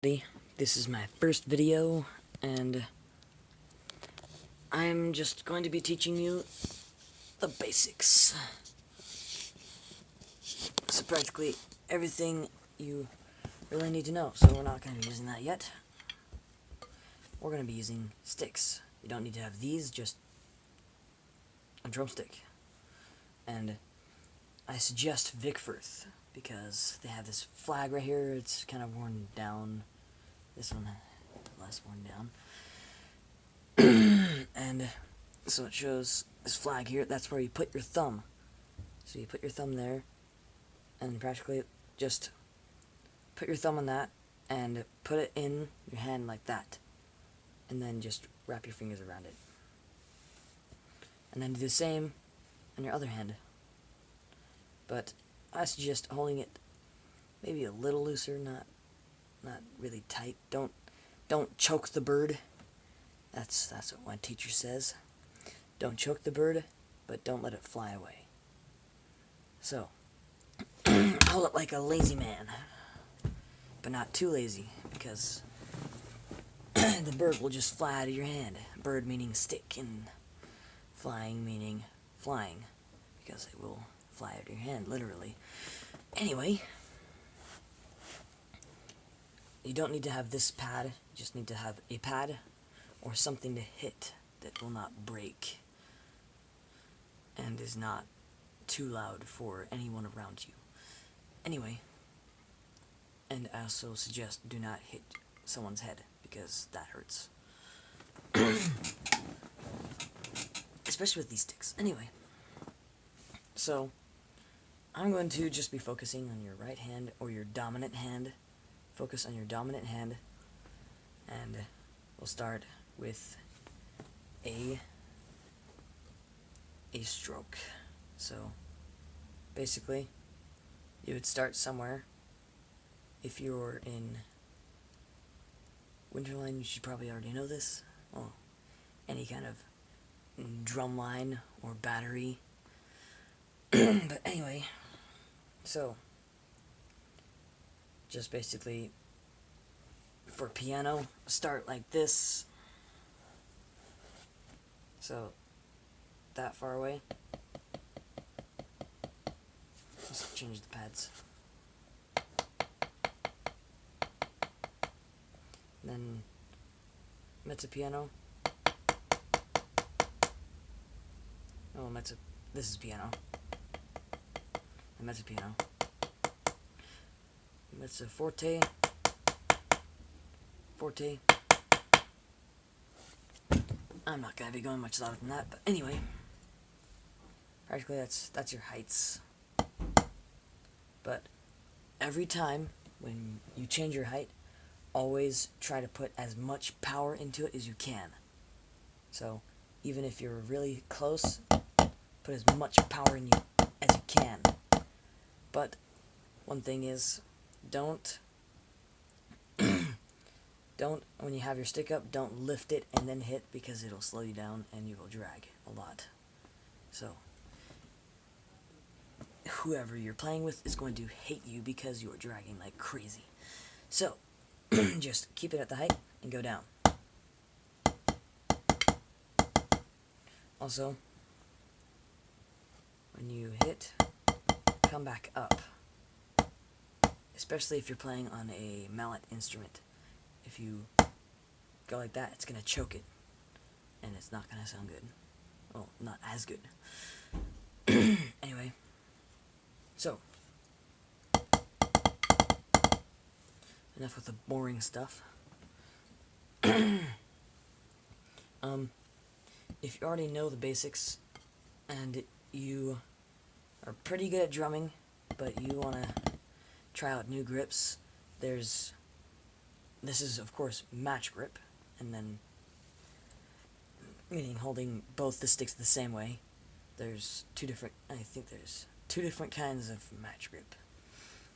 This is my first video, and I'm just going to be teaching you the basics. So practically everything you really need to know. So we're not going to be using that yet. We're going to be using sticks. You don't need to have these, just a drumstick. And I suggest Vickfirth because they have this flag right here. It's kind of worn down. This one less worn down. And so it shows this flag here. That's where you put your thumb. So you put your thumb there, and practically just put your thumb on that and put it in your hand like that, and then just wrap your fingers around it, and then do the same on your other hand. But I suggest holding it maybe a little looser, not really tight. Don't choke the bird. That's what my teacher says. Don't choke the bird, but don't let it fly away. So hold it like a lazy man, but not too lazy, because the bird will just fly out of your hand. Bird meaning stick, and flying meaning flying, because it will fly out of your hand, literally. Anyway, you don't need to have this pad, you just need to have a pad or something to hit that will not break and is not too loud for anyone around you. Anyway, and I also suggest do not hit someone's head, because that hurts. Especially with these sticks. Anyway, so I'm going to just be focusing on your right hand or your dominant hand. Focus on your dominant hand, and we'll start with a stroke. So basically, you would start somewhere. If you're in Winterline, you should probably already know this. Well, any kind of drum line or battery. But anyway, so just basically for piano, start like this. So that far away. Let's change the pads. Then mezzo piano. Oh, this is piano. And mezzo piano. Mezzo forte. Forte. I'm not gonna be going much louder than that, but anyway. Practically that's your heights. But every time when you change your height, always try to put as much power into it as you can. So even if you're really close, put as much power in you as you can. But one thing is, don't when you have your stick up, don't lift it and then hit, because it'll slow you down and you will drag a lot. So whoever you're playing with is going to hate you because you are dragging like crazy. So just keep it at the height and go down. Also, when you hit, come back up. Especially if you're playing on a mallet instrument. If you go like that, it's going to choke it, and it's not going to sound good. Well, not as good. Anyway, so enough with the boring stuff. If you already know the basics and you are pretty good at drumming, but you want to try out new grips, this is of course match grip, and then meaning holding both the sticks the same way. There's two different kinds of match grip.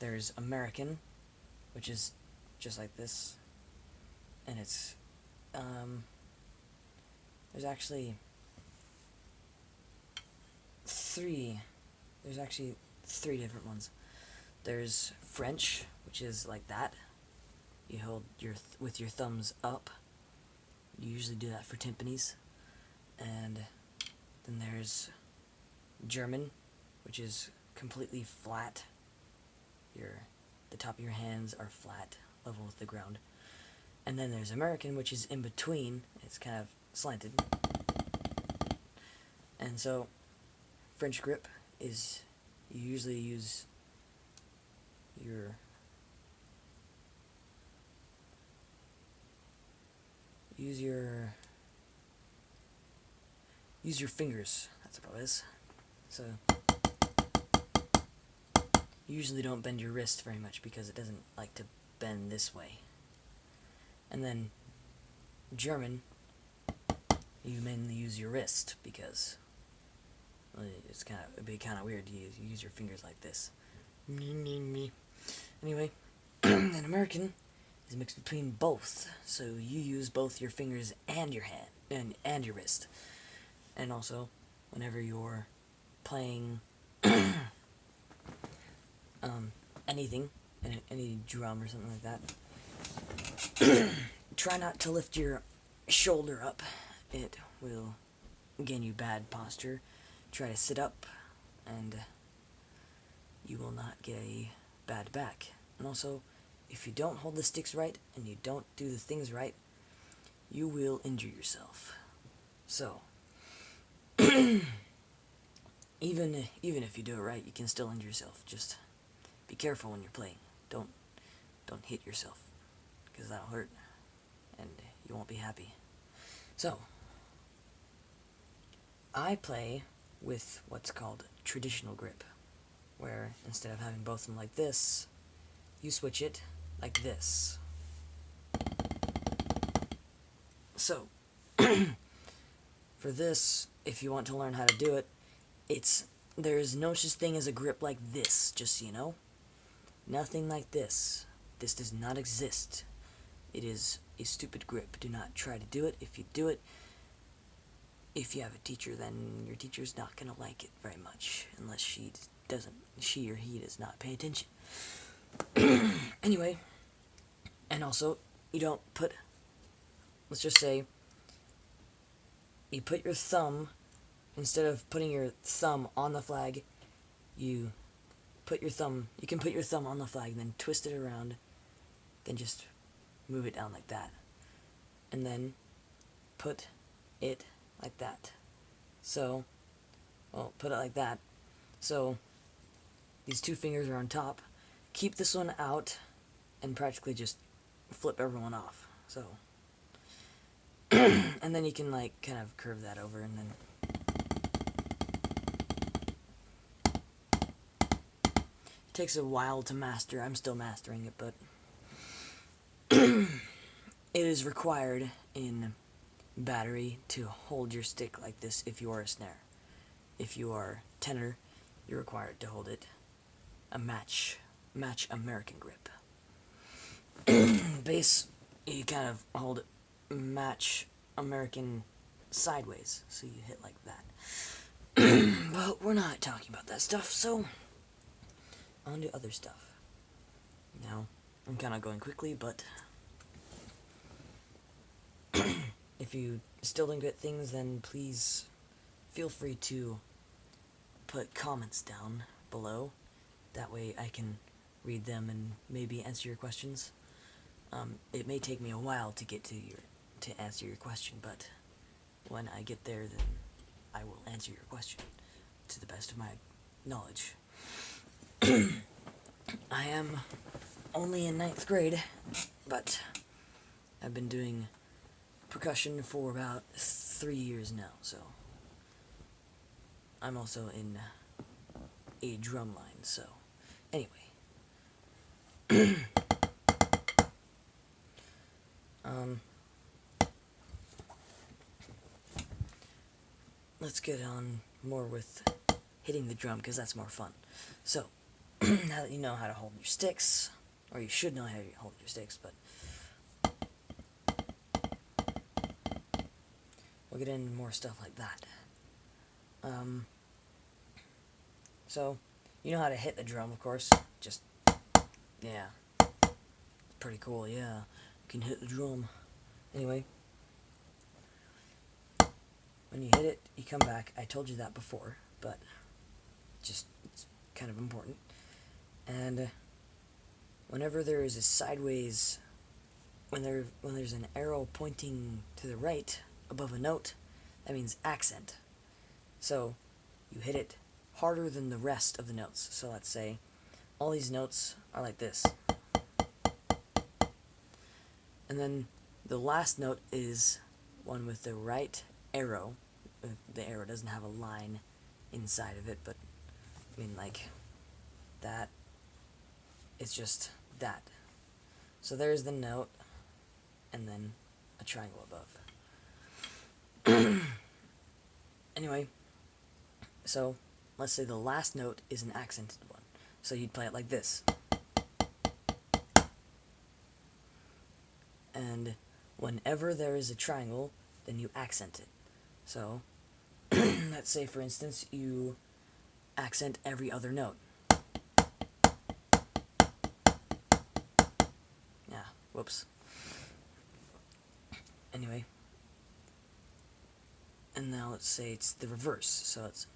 There's American, which is just like this, and it's there's actually three different ones. There's French, which is like that. you hold with your thumbs up. You usually do that for timpanis. And then there's German, which is completely flat. The top of your hands are flat, level with the ground. And then there's American, which is in between. It's kind of slanted. And so French grip is, you usually use your fingers. That's what it is. So you usually don't bend your wrist very much because it doesn't like to bend this way. And then German, you mainly use your wrist because, well, it'd be kind of weird to use your fingers like this. Anyway, an American is mixed between both, so you use both your fingers and your hand and your wrist. And also, whenever you're playing anything, any drum or something like that, try not to lift your shoulder up. It will gain you bad posture. Try to sit up, and you will not get a bad back. And also, if you don't hold the sticks right and you don't do the things right, you will injure yourself. So, even if you do it right, you can still injure yourself. Just be careful when you're playing. Don't hit yourself, because that'll hurt, and you won't be happy. So, I play with what's called traditional grip, where instead of having both of them like this, you switch it like this. So, for this, if you want to learn how to do it, there's no such thing as a grip like this, just so you know. Nothing like this. This does not exist. It is a stupid grip. Do not try to do it. If you do it, if you have a teacher, then your teacher's not going to like it very much, unless she or he does not pay attention. Anyway, and also, you don't put, let's just say, you put your thumb, instead of putting your thumb on the flag, you can put your thumb on the flag, then twist it around, then just move it down like that. And then put it like that. So, well, put it like that. So, these two fingers are on top. Keep this one out, and practically just flip everyone off. So, and then you can, like, kind of curve that over, and then it takes a while to master. I'm still mastering it, but it is required in battery to hold your stick like this if you are a snare. If you are tenor, you're required to hold it a match American grip. Bass, you kind of hold it match American sideways, so you hit like that. But we're not talking about that stuff, so on to other stuff. Now, I'm kind of going quickly, but if you still don't get things, then please feel free to put comments down below. That way I can read them and maybe answer your questions. It may take me a while to get to answer your question, but when I get there, then I will answer your question to the best of my knowledge. I am only in 9th grade, but I've been doing percussion for about 3 years now, so I'm also in a drum line, so anyway. Let's get on more with hitting the drum, because that's more fun. So, now that you know how to hold your sticks, or you should know how to hold your sticks, but we'll get into more stuff like that. So, you know how to hit the drum, of course. Just, yeah. pretty cool, yeah. You can hit the drum. Anyway, when you hit it, you come back. I told you that before, but just it's kind of important. And whenever there is a sideways, when there's an arrow pointing to the right above a note, that means accent. So you hit it harder than the rest of the notes. So let's say all these notes are like this. And then the last note is one with the right arrow. The arrow doesn't have a line inside of it, but I mean like that. It's just that. So there's the note, and then a triangle above. Anyway, so let's say the last note is an accented one. So you'd play it like this. And whenever there is a triangle, then you accent it. So let's say, for instance, you accent every other note. Yeah, whoops. Anyway. And now let's say it's the reverse. So it's...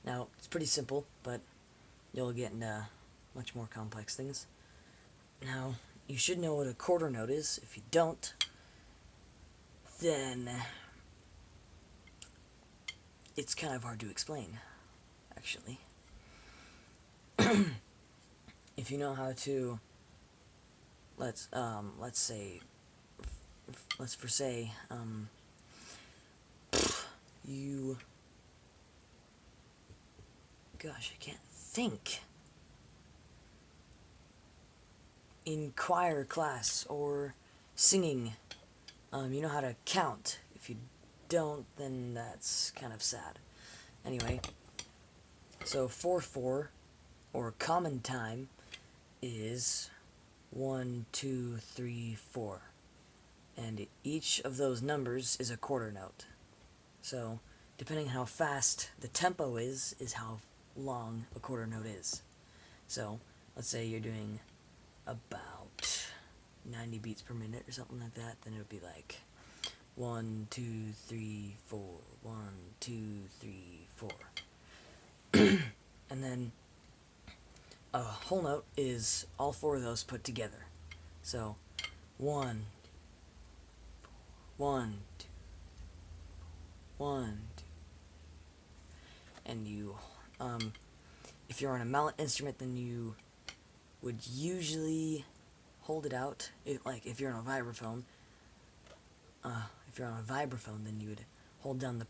Now, it's pretty simple, but you'll get into much more complex things. Now, you should know what a quarter note is. If you don't, then it's kind of hard to explain, actually. If you know how to, let's say, you, gosh, I can't think. In choir class or singing, you know how to count. If you don't, then that's kind of sad. Anyway, so 4/4, or common time, is 1, 2, 3, 4. And each of those numbers is a quarter note. So, depending on how fast the tempo is how long a quarter note is. So, let's say you're doing about 90 beats per minute or something like that, then it would be like 1, 2, 3, 4, 1, 2, 3, 4. And then a whole note is all four of those put together. So 1, 1, 2, 1, 2. And you, if you're on a mallet instrument, then you would usually hold it out. If you're on a vibraphone, then you would hold down the